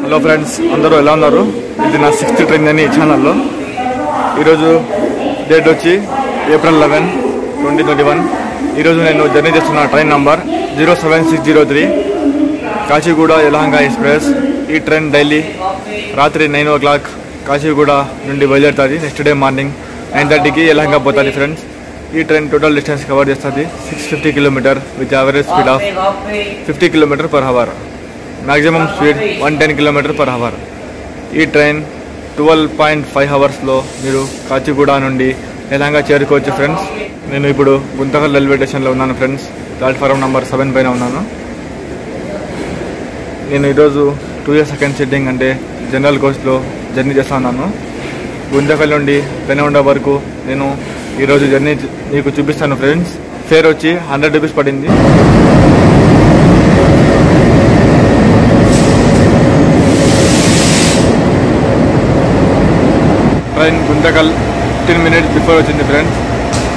Hello friends, అందరూ ఎలా ఉన్నారు? ఇది నా 6th ట్రైన్ అని ఈ ఛానల్లో. ఈరోజు డేట్ వచ్చి April 11, 2021. ఈరోజు నేను జర్నీ చేస్తున్న train number 07603 Kacheguda Yelahanka express. ఈ ట్రైన్ డైలీ రాత్రి 9 o'clock కాచిగూడ నుండి బయలుదేరుతుంది. నెక్స్ట్ డే మార్నింగ్ 9:30కి యలహంక పోతుంది ఫ్రెండ్స్. ఈ ట్రైన్ టోటల్ డిస్టెన్స్ కవర్ చేస్తుంది 650 km with average speed of 50 km/h. Maximum speed 110 km/h. ఈ ట్రైన్ 12.5 అవర్స్లో మీరు కాచిగూడ నుండి యలహంక చేరుకోవచ్చు ఫ్రెండ్స్. నేను ఇప్పుడు గుంతకల్ రైల్వే స్టేషన్లో ఉన్నాను ఫ్రెండ్స్. ప్లాట్ఫారం నెంబర్ 7 పైన ఉన్నాను. నేను ఈరోజు 2 years సెకండ్ సిట్టింగ్ అంటే జనరల్ కోచ్లో జర్నీ చేస్తున్నాను. గుంతకల్ నుండి పెనుగొండ వరకు నేను ఈరోజు జర్నీ మీకు చూపిస్తాను ఫ్రెండ్స్. ఫేర్ వచ్చి 100 రూపీస్ పడింది. ట్రైన్ గుంతకల్ 15 minutes బిఫోర్ వచ్చింది ఫ్రెండ్స్.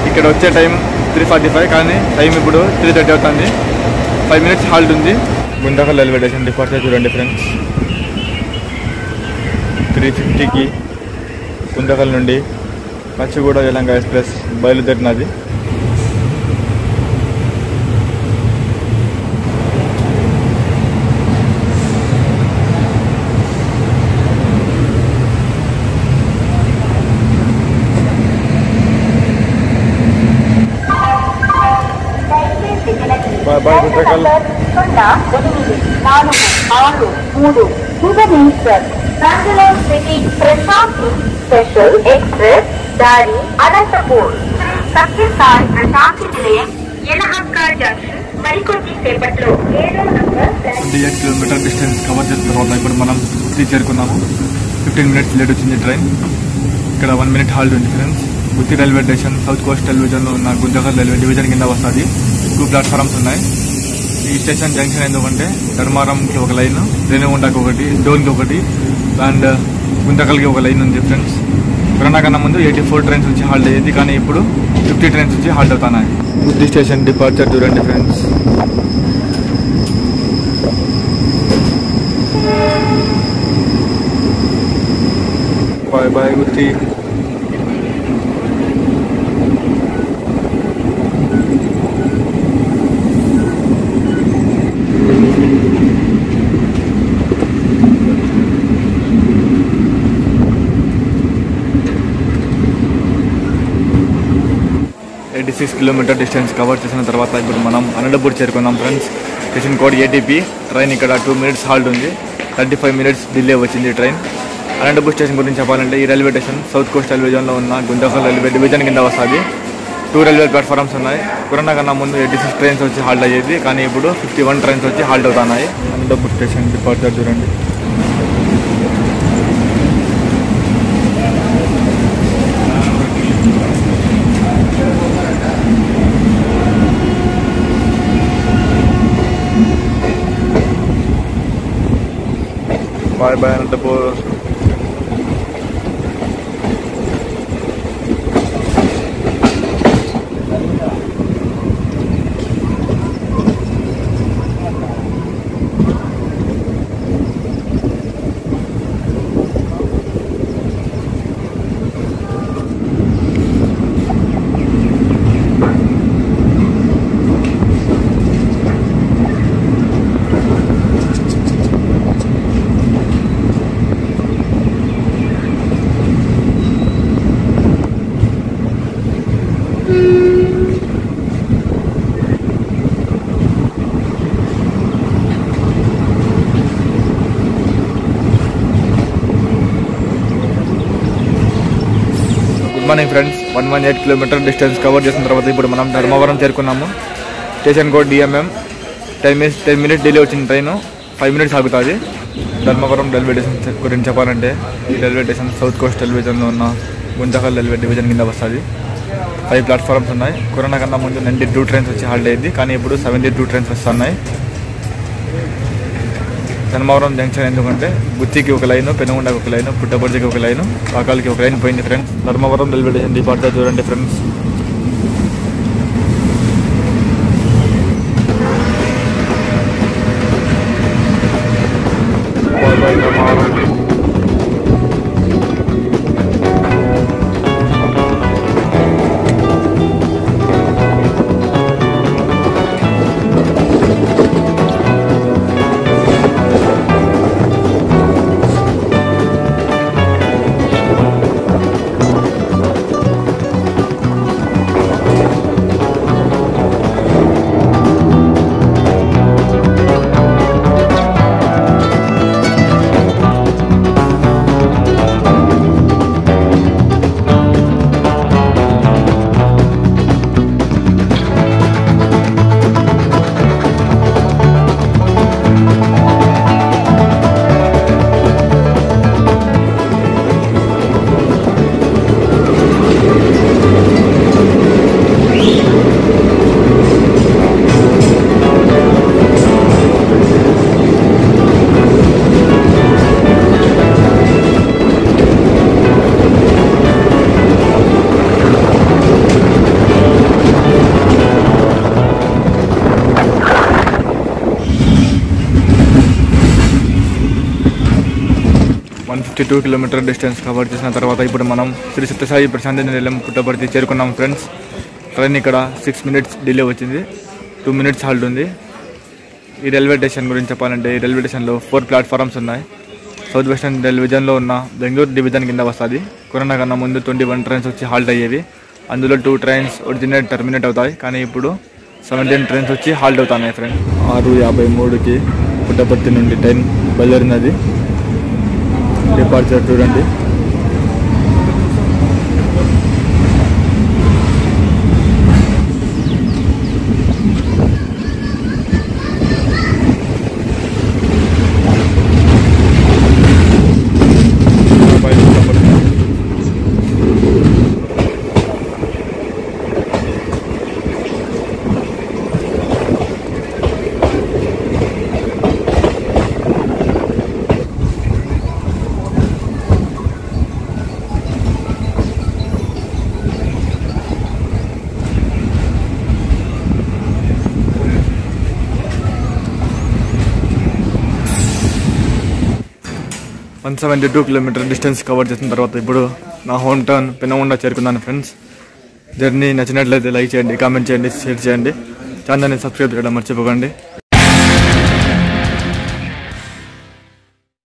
ఇక్కడ వచ్చే టైం 3:45, కానీ టైం ఇప్పుడు 3:30 అవుతుంది. 5 minutes హాల్ట్ ఉంది. గుంతకల్ రైల్వే స్టేషన్ డిపార్చర్ చూడండి ఫ్రెండ్స్. 3:50కి గుంతకల్ నుండి కాచిగూడ యలహంక ఎక్స్ప్రెస్ బయలుదేరినది. Bye Guntakal. Bangalore City Prashanti Special Express Dari Anantapur Satyasai Prashanti Nilayam Yelahanka Junction మరికొద్ది సేపట్లో 7వ నంబర్ 28 km డిస్టెన్స్ కవర్ చేసిన తర్వాత ఇప్పుడు మనం గుత్తి చేరుకున్నాము. 15 minutes లేట్ వచ్చింది ట్రైన్. ఇక్కడ 1 minute హాల్ట్ ఉంది ఫ్రెండ్స్. గుత్తి రైల్వే స్టేషన్ సౌత్ కోస్ట్ టెలివిజన్లో ఉన్న గుంతకల్ రైల్వే డివిజన్ కింద వస్తుంది. 2 ప్లాట్ఫారమ్స్ ఉన్నాయి. ఈ స్టేషన్ జంక్షన్ ఎందుకంటే ధర్మారంకి ఒక లైన్, రేణిగుంటకి ఒకటి, డోన్కి ఒకటి అండ్ గుంతకల్కి ఒక లైన్ ఉంది ఫ్రెండ్స్. కరోనా కన్నా ముందు 84 ట్రైన్స్ వచ్చి హాల్ట్ అయ్యేది, కానీ ఇప్పుడు 50 ట్రైన్స్ వచ్చి హాల్ట్ అవుతున్నాయి. గుత్తి స్టేషన్ డిపార్చర్ చూడండి ఫ్రెండ్స్. బాయ్ బాయ్ గుత్తి. కిలోమీటర్ డిస్టెన్స్ కవర్ చేసిన తర్వాత ఇప్పుడు మనం అనంతపూర్ చేరుకున్నాం friends. Station code ATP. Train ఇక్కడ 2 minutes హాల్ట్ ఉంది. 35 minutes డిలే వచ్చింది ట్రైన్. అనంతపూర్ స్టేషన్ గురించి చెప్పాలంటే ఈ రైల్వే స్టేషన్ సౌత్ కోస్ట్ టెలివిజన్లో ఉన్న గుంతకల్ రైల్వే డివిజన్ కింద వస్తుంది. 2 రైల్వే ప్లాట్ఫామ్స్ ఉన్నాయి. కరోనా కన్నా ముందు 86 ట్రైన్స్ వచ్చి హాల్ట్ అయ్యేది, కానీ ఇప్పుడు 51 ట్రైన్స్ వచ్చి హాల్ట్ అవుతున్నాయి. అనంతపూర్ స్టేషన్ డిపార్చర్ చూడండి. Bye bye Anantapur. Good morning friends. 118 km distance cover చేసిన తర్వాత ఇప్పుడు మనం ధర్మవరం చేరుకున్నాము. Station code DMM. 10 minutes delay వచ్చిన ట్రైన్ 5 minutes ఆగుతుంది. ధర్మవరం రైల్వే స్టేషన్ గురించి చెప్పాలంటే ఈ రైల్వే స్టేషన్ సౌత్ కోస్ట్ టెలివిజన్లో ఉన్న గుంతకల్ రైల్వే డివిజన్ కింద వస్తుంది. 5 ప్లాట్ఫామ్స్ ఉన్నాయి. కరోనా కన్నా ముందు 92 ట్రైన్స్ వచ్చి హాల్ట్ అయ్యింది, కానీ ఇప్పుడు 72 ట్రైన్స్ వస్తున్నాయి. ధర్మవరం జంక్షన్ ఎందుకంటే గుత్తికి ఒక లైన్, పెనుగొండకి ఒక లైన్, పుట్టపర్తికి ఒక లైన్, పాకాలకి ఒక లైన్ పోయింది friends. Dharmavaram railway station departure చూడండి ఫ్రెండ్స్. 152 కిలోమీటర్ డిస్టెన్స్ కవర్ చేసిన తర్వాత ఇప్పుడు మనం శ్రీ సత్యసాయి ప్రశాంతి నిలయం పుట్టపర్తి చేరుకున్నాం ఫ్రెండ్స్. ట్రైన్ ఇక్కడ 6 minutes డిలే వచ్చింది, 2 minutes హాల్ట్ ఉంది. ఈ రైల్వే స్టేషన్ గురించి చెప్పాలంటే ఈ రైల్వే స్టేషన్లో 4 ప్లాట్ఫారమ్స్ ఉన్నాయి. సౌత్ వెస్టర్న్ డివిజన్లో ఉన్న బెంగళూరు డివిజన్ కింద వస్తుంది. కరోనా కన్నా ముందు 21 ట్రైన్స్ వచ్చి హాల్ట్ అయ్యేవి. అందులో 2 ట్రైన్స్ ఒరిజినేట్ టర్మినేట్ అవుతాయి, కానీ ఇప్పుడు 17 ట్రైన్స్ వచ్చి హాల్ట్ అవుతున్నాయి ఫ్రెండ్స్. 6:53కి పుట్టపర్తి నుండి ట్రైన్ బయలుదేరినది. డిపార్చర్ చూడండి. వన్ 172 కిలోమీటర్ డిస్టెన్స్ కవర్ చేసిన తర్వాత ఇప్పుడు నా హోమ్ టౌన్ పెనుగొండ చేరుకున్నాను ఫ్రెండ్స్. జర్నీ నచ్చినట్లయితే లైక్ చేయండి, కామెంట్ చేయండి, షేర్ చేయండి. ఛానల్ని సబ్స్క్రైబ్ చేయడం మర్చిపోకండి.